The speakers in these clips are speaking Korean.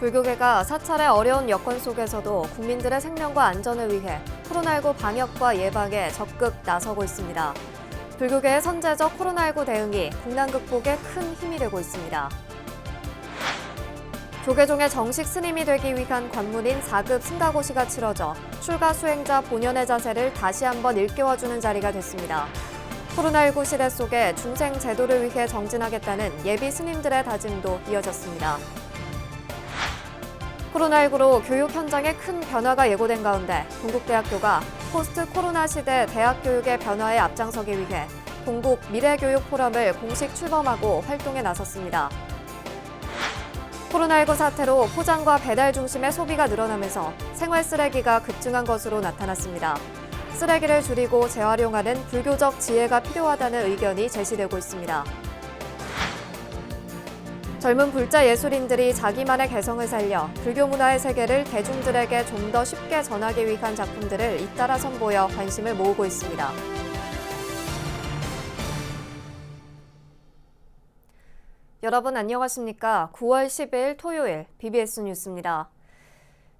불교계가 사찰의 어려운 여건 속에서도 국민들의 생명과 안전을 위해 코로나19 방역과 예방에 적극 나서고 있습니다. 불교계의 선제적 코로나19 대응이 국난 극복에 큰 힘이 되고 있습니다. 조계종의 정식 스님이 되기 위한 관문인 4급 승가고시가 치러져 출가 수행자 본연의 자세를 다시 한번 일깨워주는 자리가 됐습니다. 코로나19 시대 속에 중생 제도를 위해 정진하겠다는 예비 스님들의 다짐도 이어졌습니다. 코로나19로 교육 현장에 큰 변화가 예고된 가운데 동국대학교가 포스트 코로나 시대 대학 교육의 변화에 앞장서기 위해 동국 미래교육 포럼을 공식 출범하고 활동에 나섰습니다. 코로나19 사태로 포장과 배달 중심의 소비가 늘어나면서 생활 쓰레기가 급증한 것으로 나타났습니다. 쓰레기를 줄이고 재활용하는 불교적 지혜가 필요하다는 의견이 제시되고 있습니다. 젊은 불자 예술인들이 자기만의 개성을 살려 불교 문화의 세계를 대중들에게 좀 더 쉽게 전하기 위한 작품들을 잇따라 선보여 관심을 모으고 있습니다. 여러분 안녕하십니까? 9월 10일 토요일 BBS 뉴스입니다.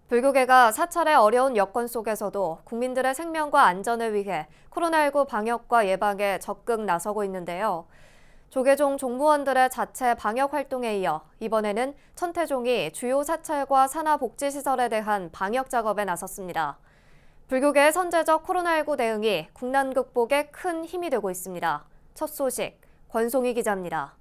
불교계가 사찰의 어려운 여건 속에서도 국민들의 생명과 안전을 위해 코로나19 방역과 예방에 적극 나서고 있는데요. 조계종 종무원들의 자체 방역 활동에 이어 이번에는 천태종이 주요 사찰과 산하복지시설에 대한 방역 작업에 나섰습니다. 불교계의 선제적 코로나19 대응이 국난 극복에 큰 힘이 되고 있습니다. 첫 소식, 권송희 기자입니다.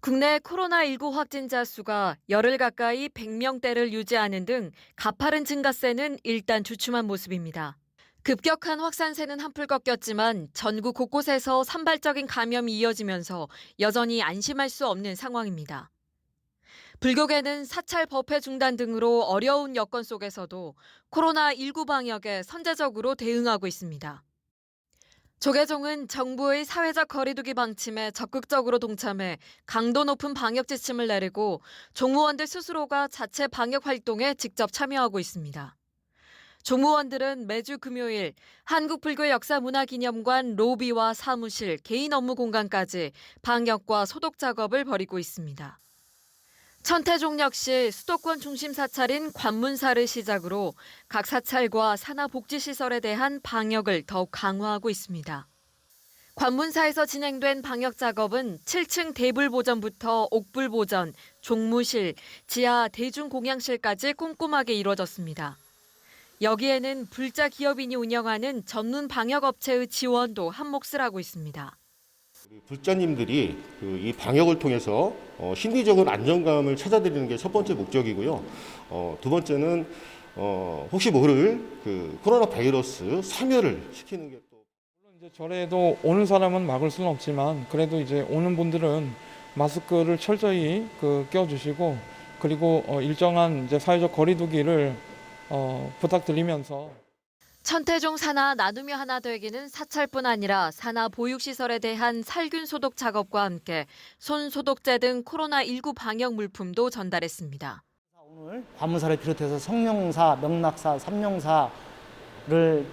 국내 코로나19 확진자 수가 열흘 가까이 100명대를 유지하는 등 가파른 증가세는 일단 주춤한 모습입니다. 급격한 확산세는 한풀 꺾였지만 전국 곳곳에서 산발적인 감염이 이어지면서 여전히 안심할 수 없는 상황입니다. 불교계는 사찰 법회 중단 등으로 어려운 여건 속에서도 코로나19 방역에 선제적으로 대응하고 있습니다. 조계종은 정부의 사회적 거리두기 방침에 적극적으로 동참해 강도 높은 방역 지침을 내리고 종무원들 스스로가 자체 방역 활동에 직접 참여하고 있습니다. 종무원들은 매주 금요일 한국불교역사문화기념관 로비와 사무실, 개인 업무 공간까지 방역과 소독 작업을 벌이고 있습니다. 천태종 역시 수도권 중심 사찰인 관문사를 시작으로 각 사찰과 산하복지시설에 대한 방역을 더욱 강화하고 있습니다. 관문사에서 진행된 방역 작업은 7층 대불보전부터 옥불보전, 종무실, 지하 대중공양실까지 꼼꼼하게 이루어졌습니다. 여기에는 불자 기업인이 운영하는 전문 방역업체의 지원도 한몫을 하고 있습니다. 불자님들이 이 방역을 통해서 심리적인 안정감을 찾아드리는 게 첫 번째 목적이고요. 두 번째는 혹시 모를 코로나 바이러스 사멸을 시키는 게 또. 물론 이제 절에도 오는 사람은 막을 수는 없지만 그래도 이제 오는 분들은 마스크를 철저히 껴주시고 그리고 일정한 이제 사회적 거리두기를 부탁드리면서. 천태종 산하 나누며 하나 되기는 사찰뿐 아니라 산하 보육시설에 대한 살균 소독 작업과 함께 손 소독제 등 코로나19 방역 물품도 전달했습니다. 오늘 관문사를 비롯해서 성령사, 명락사, 삼룡사를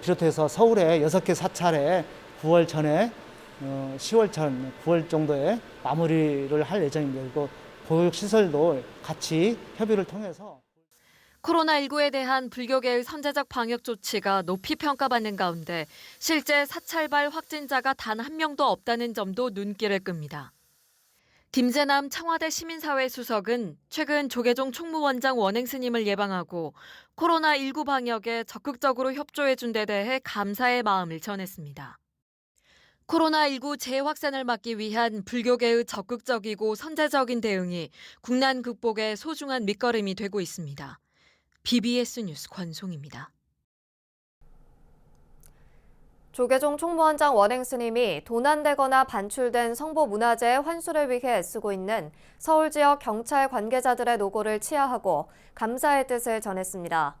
비롯해서 서울의 6개 사찰에 9월 전에 10월 전 9월 정도에 마무리를 할 예정입니다. 그리고 보육시설도 같이 협의를 통해서 코로나19에 대한 불교계의 선제적 방역 조치가 높이 평가받는 가운데 실제 사찰발 확진자가 단 한 명도 없다는 점도 눈길을 끕니다. 김재남 청와대 시민사회 수석은 최근 조계종 총무원장 원행 스님을 예방하고 코로나19 방역에 적극적으로 협조해 준 데 대해 감사의 마음을 전했습니다. 코로나19 재확산을 막기 위한 불교계의 적극적이고 선제적인 대응이 국난 극복의 소중한 밑거름이 되고 있습니다. BBS 뉴스 권송입니다. 조계종 총무원장 원행 스님이 도난되거나 반출된 성보문화재의 환수를 위해 애쓰고 있는 서울 지역 경찰 관계자들의 노고를 치하하고 감사의 뜻을 전했습니다.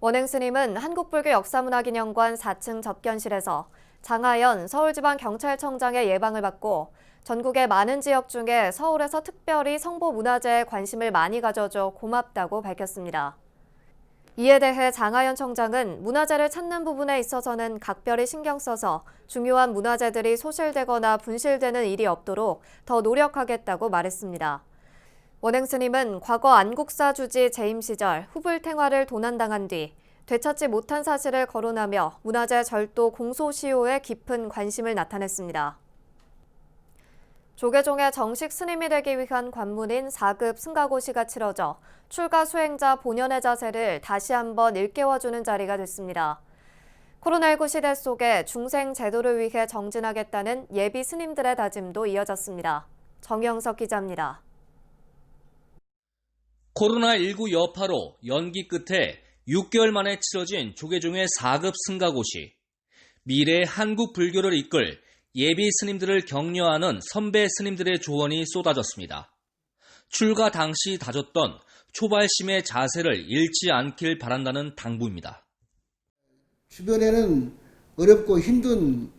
원행 스님은 한국불교역사문화기념관 4층 접견실에서 장하연 서울지방경찰청장의 예방을 받고 전국의 많은 지역 중에 서울에서 특별히 성보문화재에 관심을 많이 가져줘 고맙다고 밝혔습니다. 이에 대해 장하연 청장은 문화재를 찾는 부분에 있어서는 각별히 신경 써서 중요한 문화재들이 소실되거나 분실되는 일이 없도록 더 노력하겠다고 말했습니다. 원행 스님은 과거 안국사 주지 재임 시절 후불탱화를 도난당한 뒤 되찾지 못한 사실을 거론하며 문화재 절도 공소시효에 깊은 관심을 나타냈습니다. 조계종의 정식 스님이 되기 위한 관문인 4급 승가고시가 치러져 출가 수행자 본연의 자세를 다시 한번 일깨워주는 자리가 됐습니다. 코로나19 시대 속에 중생 제도를 위해 정진하겠다는 예비 스님들의 다짐도 이어졌습니다. 정영석 기자입니다. 코로나19 여파로 연기 끝에 6개월 만에 치러진 조계종의 4급 승가고시. 미래의 한국 불교를 이끌 예비 스님들을 격려하는 선배 스님들의 조언이 쏟아졌습니다. 출가 당시 다졌던 초발심의 자세를 잃지 않길 바란다는 당부입니다. 주변에는 어렵고 힘든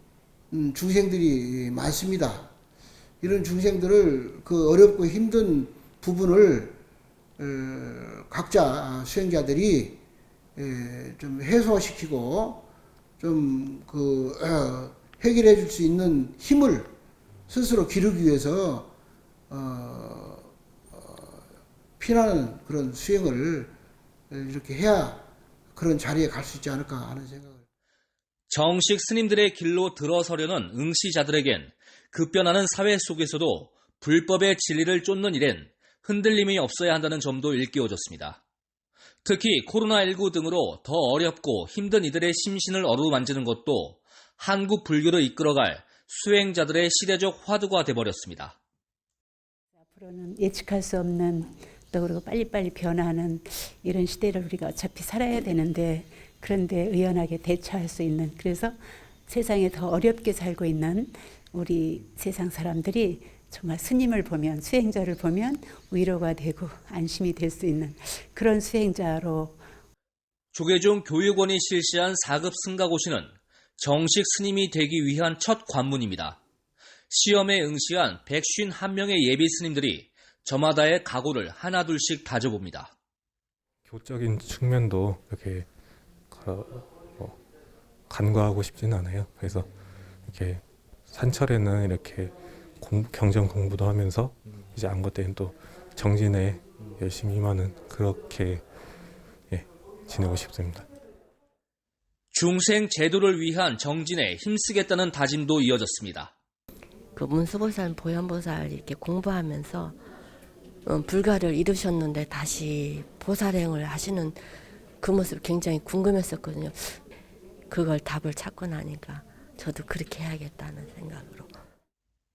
중생들이 많습니다. 이런 중생들을 그 어렵고 힘든 부분을 각자 수행자들이 좀 해소시키고 좀 해결해 줄 수 있는 힘을 스스로 기르기 위해서 피나는 그런 수행을 이렇게 해야 그런 자리에 갈 수 있지 않을까 하는 생각을. 정식 스님들의 길로 들어서려는 응시자들에겐 급변하는 사회 속에서도 불법의 진리를 쫓는 일엔 흔들림이 없어야 한다는 점도 일깨워졌습니다. 특히 코로나19 등으로 더 어렵고 힘든 이들의 심신을 어루만지는 것도 한국 불교를 이끌어갈 수행자들의 시대적 화두가 돼버렸습니다. 앞으로는 예측할 수 없는 또 그리고 빨리빨리 변하는 이런 시대를 우리가 어차피 살아야 되는데 그런데 의연하게 대처할 수 있는 그래서 세상에 더 어렵게 살고 있는 우리 세상 사람들이 정말 스님을 보면 수행자를 보면 위로가 되고 안심이 될 수 있는 그런 수행자로 조계종 교육원이 실시한 4급 승가고시는 정식 스님이 되기 위한 첫 관문입니다. 시험에 응시한 151명의 예비 스님들이 저마다의 각오를 하나둘씩 다져봅니다. 교적인 측면도 이렇게 간과하고 싶지는 않아요. 그래서 이렇게 산철에는 이렇게 경전 공부도 하면서 이제 안것 때는 또 정진에 열심히 임하는 그렇게 지내고 싶습니다. 중생 제도를 위한 정진에 힘쓰겠다는 다짐도 이어졌습니다. 그 문수보살, 보현보살 이렇게 공부하면서 불가를 이루셨는데 다시 보살행을 하시는 그 모습 굉장히 궁금했었거든요. 그걸 답을 찾고 나니까 저도 그렇게 해야겠다는 생각으로.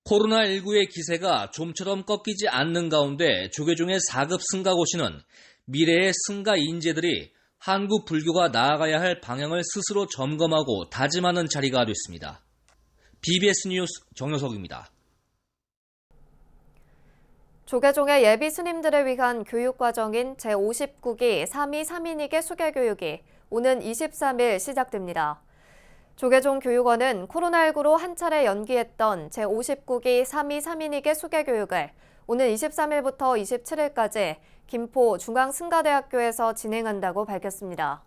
코로나19의 기세가 좀처럼 꺾이지 않는 가운데 조계종의 4급 승가고시는 미래의 승가 인재들이 한국 불교가 나아가야 할 방향을 스스로 점검하고 다짐하는 자리가 됐습니다. BBS 뉴스 정효석입니다. 조계종의 예비 스님들을 위한 교육과정인 제59기 3위 3인위계 수계교육이 오는 23일 시작됩니다. 조계종 교육원은 코로나19로 한 차례 연기했던 제59기 3위 3인위계 수계교육을 오는 23일부터 27일까지 김포 중앙승가대학교에서 진행한다고 밝혔습니다.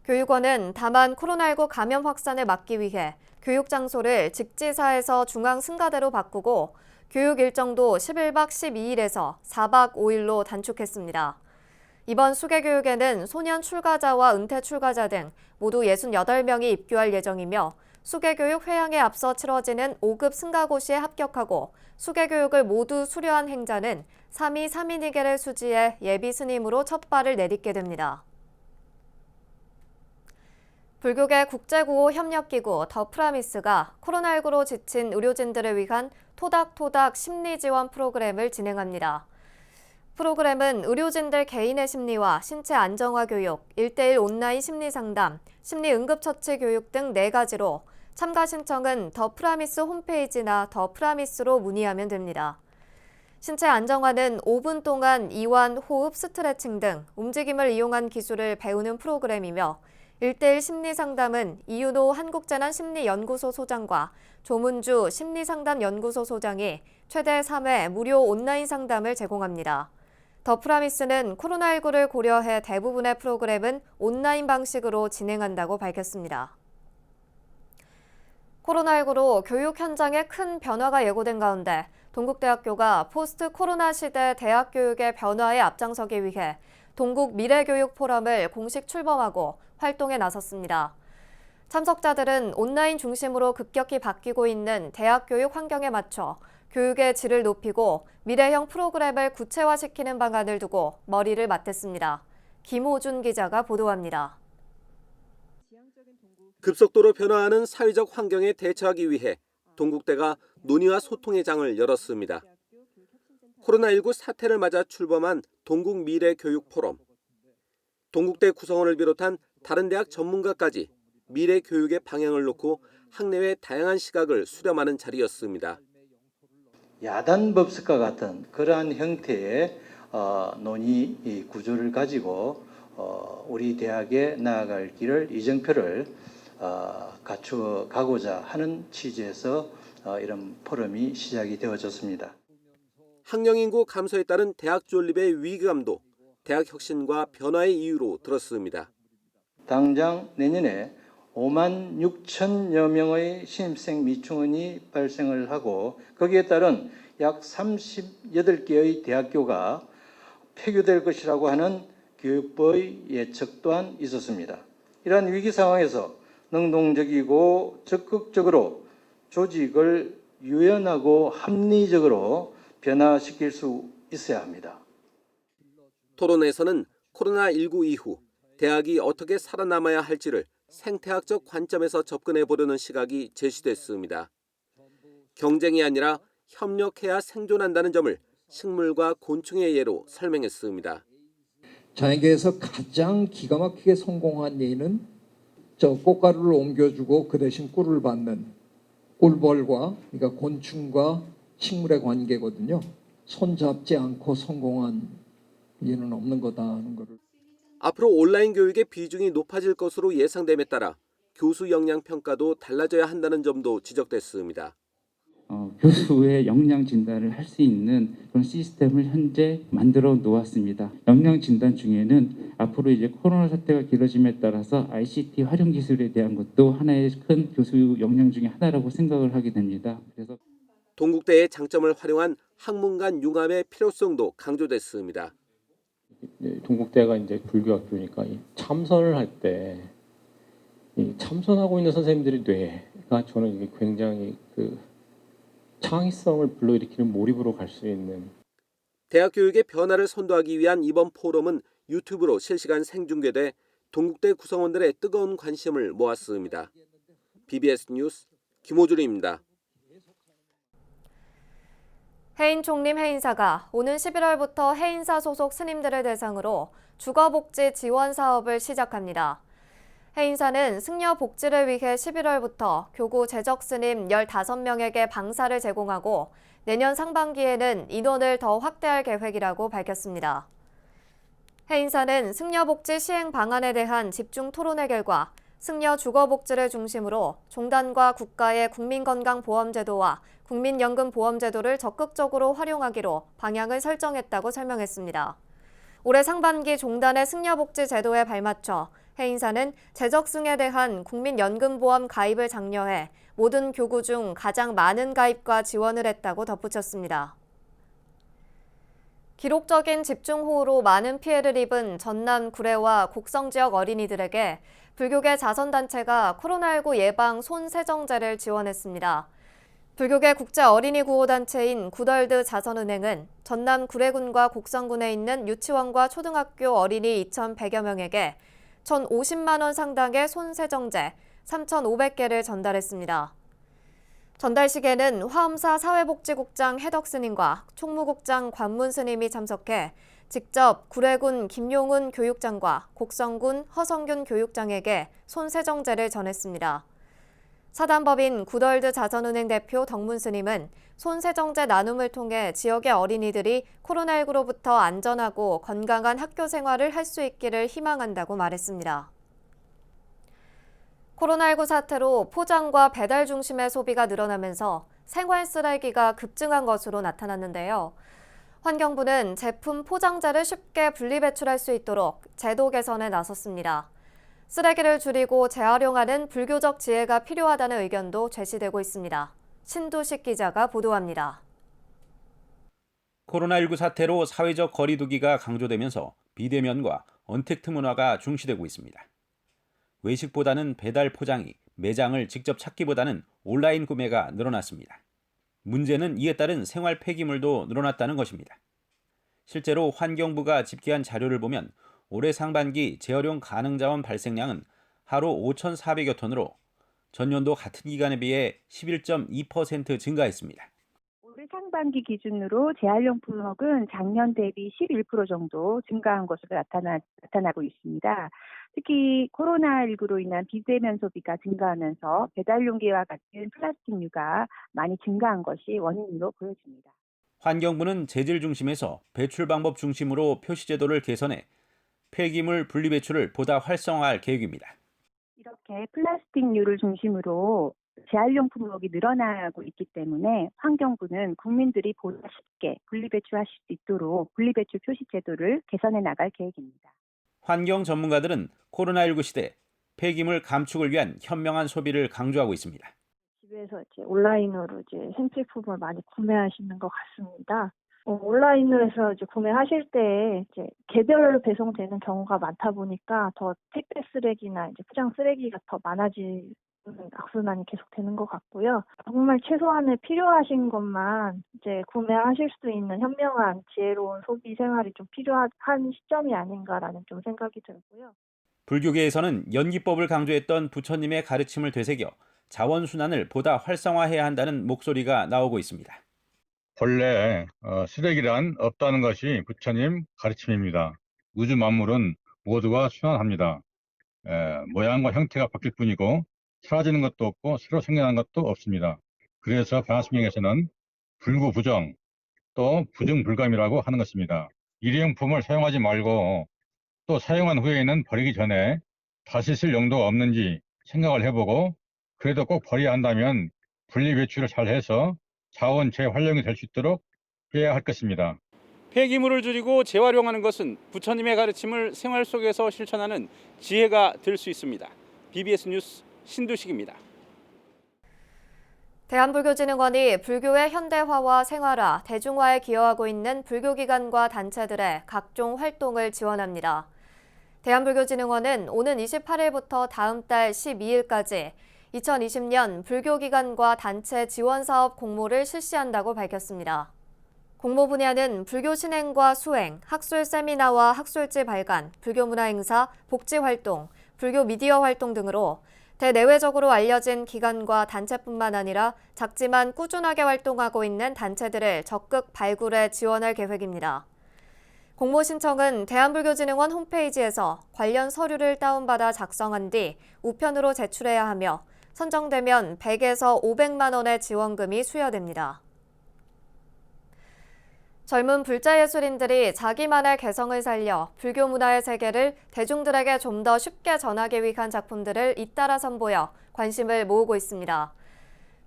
교육원은 다만 코로나19 감염 확산을 막기 위해 교육 장소를 직지사에서 중앙승가대로 바꾸고 교육 일정도 11박 12일에서 4박 5일로 단축했습니다. 이번 수계교육에는 소년 출가자와 은퇴 출가자 등 모두 68명이 입교할 예정이며 수계교육 회양에 앞서 치러지는 5급 승가고시에 합격하고 수계교육을 모두 수료한 행자는 3위 3인위계를 수지해 예비 스님으로 첫 발을 내딛게 됩니다. 불교계 국제구호 협력기구 더 프라미스가 코로나19로 지친 의료진들을 위한 토닥토닥 심리지원 프로그램을 진행합니다. 프로그램은 의료진들 개인의 심리와 신체 안정화 교육, 1:1 온라인 심리상담, 심리응급처치 교육 등 4가지로 참가 신청은 더 프라미스 홈페이지나 더 프라미스로 문의하면 됩니다. 신체 안정화는 5분 동안 이완, 호흡, 스트레칭 등 움직임을 이용한 기술을 배우는 프로그램이며 1:1 심리상담은 이윤호 한국재난심리연구소 소장과 조문주 심리상담연구소 소장이 최대 3회 무료 온라인 상담을 제공합니다. 더 프라미스는 코로나19를 고려해 대부분의 프로그램은 온라인 방식으로 진행한다고 밝혔습니다. 코로나19로 교육 현장에 큰 변화가 예고된 가운데 동국대학교가 포스트 코로나 시대 대학 교육의 변화에 앞장서기 위해 동국 미래교육 포럼을 공식 출범하고 활동에 나섰습니다. 참석자들은 온라인 중심으로 급격히 바뀌고 있는 대학 교육 환경에 맞춰 교육의 질을 높이고 미래형 프로그램을 구체화시키는 방안을 두고 머리를 맞댔습니다. 김호준 기자가 보도합니다. 급속도로 변화하는 사회적 환경에 대처하기 위해 동국대가 논의와 소통의 장을 열었습니다. 코로나19 사태를 맞아 출범한 동국 미래교육 포럼. 동국대 구성원을 비롯한 다른 대학 전문가까지 미래 교육의 방향을 놓고 학내외 다양한 시각을 수렴하는 자리였습니다. 야단 법석과 같은 그러한 형태의 논의 구조를 가지고 우리 대학에 나아갈 길을 이정표를 갖추어 가고자 하는 취지에서 이런 포럼이 시작이 되어졌습니다. 학령 인구 감소에 따른 대학 존립의 위기감도 대학 혁신과 변화의 이유로 들었습니다. 당장 내년에 5만 6천여 명의 신입생 미충원이 발생을 하고 거기에 따른 약 38개의 대학교가 폐교될 것이라고 하는 교육부의 예측 또한 있었습니다. 이러한 위기 상황에서 능동적이고 적극적으로 조직을 유연하고 합리적으로 변화시킬 수 있어야 합니다. 토론에서는 코로나19 이후 대학이 어떻게 살아남아야 할지를 생태학적 관점에서 접근해 보려는 시각이 제시됐습니다. 경쟁이 아니라 협력해야 생존한다는 점을 식물과 곤충의 예로 설명했습니다. 자연계에서 가장 기가 막히게 성공한 예는 저 꽃가루를 옮겨주고 그 대신 꿀을 받는 꿀벌과 그러니까 곤충과 식물의 관계거든요. 손잡지 않고 성공한 예는 없는 거다 하는 거를. 앞으로 온라인 교육의 비중이 높아질 것으로 예상됨에 따라 교수 역량 평가도 달라져야 한다는 점도 지적됐습니다. 교수의 역량 진단을 할 수 있는 그런 시스템을 현재 만들어 놓았습니다. 역량 진단 중에는 앞으로 이제 코로나 사태가 길어짐에 따라서 ICT 활용 기술에 대한 것도 하나의 큰 교수 역량 중에 하나라고 생각을 하게 됩니다. 그래서 동국대의 장점을 활용한 학문 간 융합의 필요성도 강조됐습니다. 동국대가 이제 불교학교니까 참선을 할 때 참선하고 있는 선생님들의 뇌가 저는 이게 굉장히 창의성을 불러일으키는 몰입으로 갈 수 있는. 대학 교육의 변화를 선도하기 위한 이번 포럼은 유튜브로 실시간 생중계돼 동국대 구성원들의 뜨거운 관심을 모았습니다. BBS 뉴스 김호준입니다. 해인 총림 해인사가 오는 11월부터 해인사 소속 스님들을 대상으로 주거복지 지원 사업을 시작합니다. 해인사는 승려 복지를 위해 11월부터 교구 재적 스님 15명에게 방사를 제공하고 내년 상반기에는 인원을 더 확대할 계획이라고 밝혔습니다. 해인사는 승려 복지 시행 방안에 대한 집중 토론의 결과 승려 주거복지를 중심으로 종단과 국가의 국민건강보험제도와 국민연금보험제도를 적극적으로 활용하기로 방향을 설정했다고 설명했습니다. 올해 상반기 종단의 승려복지 제도에 발맞춰 해인사는 재적승에 대한 국민연금보험 가입을 장려해 모든 교구 중 가장 많은 가입과 지원을 했다고 덧붙였습니다. 기록적인 집중호우로 많은 피해를 입은 전남 구례와 곡성 지역 어린이들에게 불교계 자선단체가 코로나19 예방 손세정제를 지원했습니다. 불교계 국제 어린이 구호단체인 구덜드 자선은행은 전남 구례군과 곡성군에 있는 유치원과 초등학교 어린이 2,100여 명에게 1,050만 원 상당의 손세정제 3,500개를 전달했습니다. 전달식에는 화엄사 사회복지국장 해덕 스님과 총무국장 관문 스님이 참석해 직접 구례군 김용훈 교육장과 곡성군 허성균 교육장에게 손세정제를 전했습니다. 사단법인 구덜드 자선은행 대표 덕문 스님은 손세정제 나눔을 통해 지역의 어린이들이 코로나19로부터 안전하고 건강한 학교 생활을 할 수 있기를 희망한다고 말했습니다. 코로나19 사태로 포장과 배달 중심의 소비가 늘어나면서 생활 쓰레기가 급증한 것으로 나타났는데요. 환경부는 제품 포장재를 쉽게 분리배출할 수 있도록 제도 개선에 나섰습니다. 쓰레기를 줄이고 재활용하는 불교적 지혜가 필요하다는 의견도 제시되고 있습니다. 신두식 기자가 보도합니다. 코로나19 사태로 사회적 거리 두기가 강조되면서 비대면과 언택트 문화가 중시되고 있습니다. 외식보다는 배달 포장이, 매장을 직접 찾기보다는 온라인 구매가 늘어났습니다. 문제는 이에 따른 생활 폐기물도 늘어났다는 것입니다. 실제로 환경부가 집계한 자료를 보면 올해 상반기 재활용 가능 자원 발생량은 하루 5,400여 톤으로 전년도 같은 기간에 비해 11.2% 증가했습니다. 올해 상반기 기준으로 재활용품목은 작년 대비 11% 정도 증가한 것으로 나타나고 있습니다. 특히 코로나19로 인한 비대면 소비가 증가하면서 배달용기와 같은 플라스틱류가 많이 증가한 것이 원인으로 보여집니다. 환경부는 재질 중심에서 배출 방법 중심으로 표시 제도를 개선해 폐기물 분리 배출을 보다 활성화할 계획입니다. 이렇게 플라스틱류를 중심으로 재활용품목이 늘어나고 있기 때문에 환경부는 국민들이 보다 쉽게 분리배출하실 수 있도록 분리배출 표시 제도를 개선해 나갈 계획입니다. 환경 전문가들은 코로나19 시대 폐기물 감축을 위한 현명한 소비를 강조하고 있습니다. 집에서 온라인으로 생필품을 많이 구매하시는 것 같습니다. 온라인으로 해서 구매하실 때 개별 배송되는 경우가 많다 보니까 더 택배 쓰레기나 포장 쓰레기가 더 많아지는 악순환이 계속되는 것 같고요. 정말 최소한의 필요하신 것만 구매하실 수 있는 현명한 지혜로운 소비 생활이 좀 필요한 시점이 아닌가라는 좀 생각이 들고요. 불교계에서는 연기법을 강조했던 부처님의 가르침을 되새겨 자원순환을 보다 활성화해야 한다는 목소리가 나오고 있습니다. 본래 쓰레기란 없다는 것이 부처님 가르침입니다. 우주 만물은 모두가 순환합니다. 모양과 형태가 바뀔 뿐이고 사라지는 것도 없고 새로 생겨나는 것도 없습니다. 그래서 방화심경에서는 불구부정 또 부증불감이라고 하는 것입니다. 일회용품을 사용하지 말고 또 사용한 후에는 버리기 전에 다시 쓸 용도가 없는지 생각을 해보고 그래도 꼭 버려야 한다면 분리배출을 잘 해서 자원 재활용이 될 수 있도록 해야 할 것입니다. 폐기물을 줄이고 재활용하는 것은 부처님의 가르침을 생활 속에서 실천하는 지혜가 될 수 있습니다. BBS 뉴스 신두식입니다. 대한불교진흥원이 불교의 현대화와 생활화, 대중화에 기여하고 있는 불교기관과 단체들의 각종 활동을 지원합니다. 대한불교진흥원은 오는 28일부터 다음 달 12일까지 2020년 불교기관과 단체 지원사업 공모를 실시한다고 밝혔습니다. 공모 분야는 불교 신행과 수행, 학술 세미나와 학술지 발간, 불교 문화 행사, 복지 활동, 불교 미디어 활동 등으로 대내외적으로 알려진 기관과 단체뿐만 아니라 작지만 꾸준하게 활동하고 있는 단체들을 적극 발굴해 지원할 계획입니다. 공모 신청은 대한불교진흥원 홈페이지에서 관련 서류를 다운받아 작성한 뒤 우편으로 제출해야 하며 선정되면 100에서 500만 원의 지원금이 수여됩니다. 젊은 불자 예술인들이 자기만의 개성을 살려 불교 문화의 세계를 대중들에게 좀 더 쉽게 전하기 위한 작품들을 잇따라 선보여 관심을 모으고 있습니다.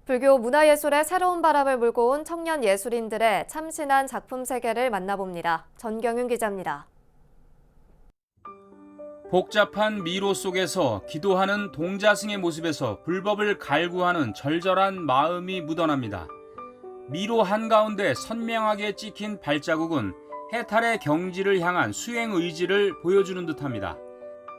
불교 문화예술에 새로운 바람을 불고 온 청년 예술인들의 참신한 작품 세계를 만나봅니다. 전경윤 기자입니다. 복잡한 미로 속에서 기도하는 동자승의 모습에서 불법을 갈구하는 절절한 마음이 묻어납니다. 미로 한가운데 선명하게 찍힌 발자국은 해탈의 경지를 향한 수행 의지를 보여주는 듯합니다.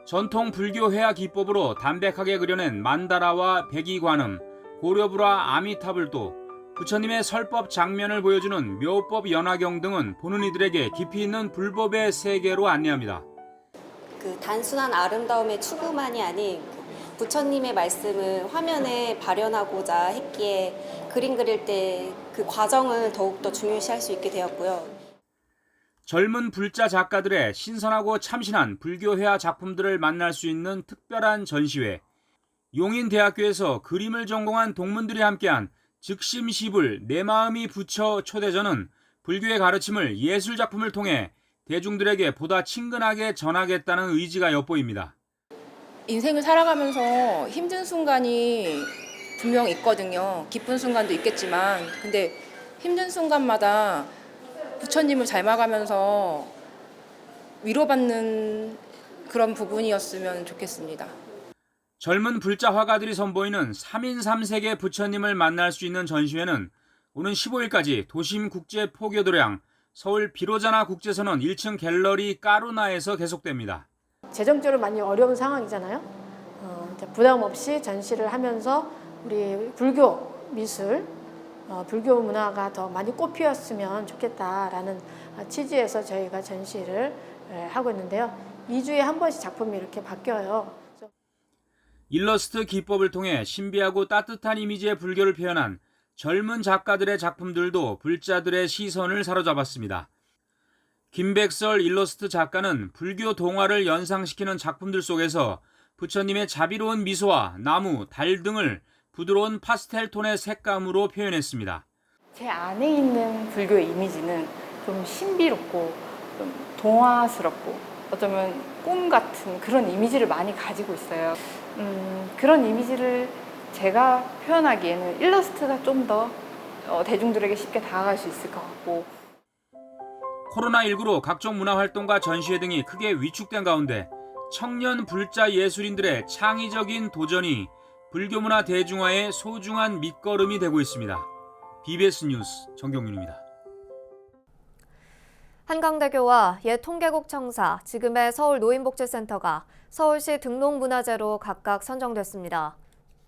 전통 불교 회화 기법으로 담백하게 그려낸 만다라와 백이관음, 고려불화 아미타불도, 부처님의 설법 장면을 보여주는 묘법 연화경 등은 보는 이들에게 깊이 있는 불법의 세계로 안내합니다. 단순한 아름다움의 추구만이 아닌 부처님의 말씀을 화면에 발현하고자 했기에 그림 그릴 때 그 과정을 더욱더 중요시할 수 있게 되었고요. 젊은 불자 작가들의 신선하고 참신한 불교 회화 작품들을 만날 수 있는 특별한 전시회, 용인대학교에서 그림을 전공한 동문들이 함께한 즉심시불 내 마음이 부처 초대전은 불교의 가르침을 예술작품을 통해 대중들에게 보다 친근하게 전하겠다는 의지가 엿보입니다. 인생을 살아가면서 힘든 순간이 분명 있거든요. 기쁜 순간도 있겠지만 근데 힘든 순간마다 부처님을 닮아가면서 위로받는 그런 부분이었으면 좋겠습니다. 젊은 불자 화가들이 선보이는 3인 3색의 부처님을 만날 수 있는 전시회는 오는 15일까지 도심국제포교도량 서울 비로자나 국제선언 1층 갤러리 까루나에서 계속됩니다. 재정적으로 많이 어려운 상황이잖아요. 부담 없이 전시를 하면서 우리 불교 미술, 불교 문화가 더 많이 꽃피었으면 좋겠다라는 취지에서 저희가 전시를 하고 있는데요. 2주에 한 번씩 작품이 이렇게 바뀌어요. 일러스트 기법을 통해 신비하고 따뜻한 이미지의 불교를 표현한 젊은 작가들의 작품들도 불자들의 시선을 사로잡았습니다. 김백설 일러스트 작가는 불교 동화를 연상시키는 작품들 속에서 부처님의 자비로운 미소와 나무, 달 등을 부드러운 파스텔 톤의 색감으로 표현했습니다. 제 안에 있는 불교의 이미지는 좀 신비롭고 좀 동화스럽고 어쩌면 꿈 같은 그런 이미지를 많이 가지고 있어요. 그런 이미지를 제가 표현하기에는 일러스트가 좀 더 대중들에게 쉽게 다가갈 수 있을 것 같고. 코로나19로 각종 문화활동과 전시회 등이 크게 위축된 가운데 청년 불자 예술인들의 창의적인 도전이 불교문화 대중화의 소중한 밑거름이 되고 있습니다. BBS 뉴스 정경윤입니다. 한강대교와 옛 통계국 청사, 지금의 서울노인복지센터가 서울시 등록문화재로 각각 선정됐습니다.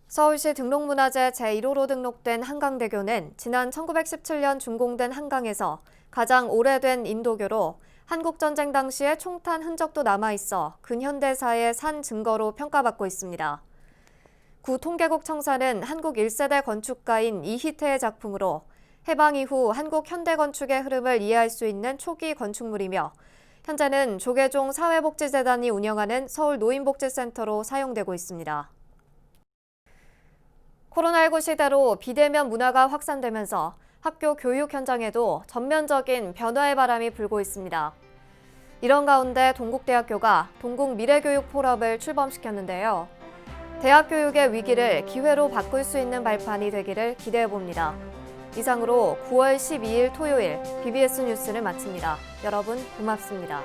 서울시 등록문화재 제1호로 등록된 한강대교는 지난 1917년 준공된 한강에서 가장 오래된 인도교로 한국전쟁 당시에 총탄 흔적도 남아있어 근현대사의 산 증거로 평가받고 있습니다. 구 통계국 청사는 한국 1세대 건축가인 이희태의 작품으로 해방 이후 한국 현대건축의 흐름을 이해할 수 있는 초기 건축물이며 현재는 조계종 사회복지재단이 운영하는 서울노인복지센터로 사용되고 있습니다. 코로나19 시대로 비대면 문화가 확산되면서 학교 교육 현장에도 전면적인 변화의 바람이 불고 있습니다. 이런 가운데 동국대학교가 동국미래교육포럼을 출범시켰는데요. 대학 교육의 위기를 기회로 바꿀 수 있는 발판이 되기를 기대해봅니다. 이상으로 9월 12일 토요일 BBS 뉴스를 마칩니다. 여러분 고맙습니다.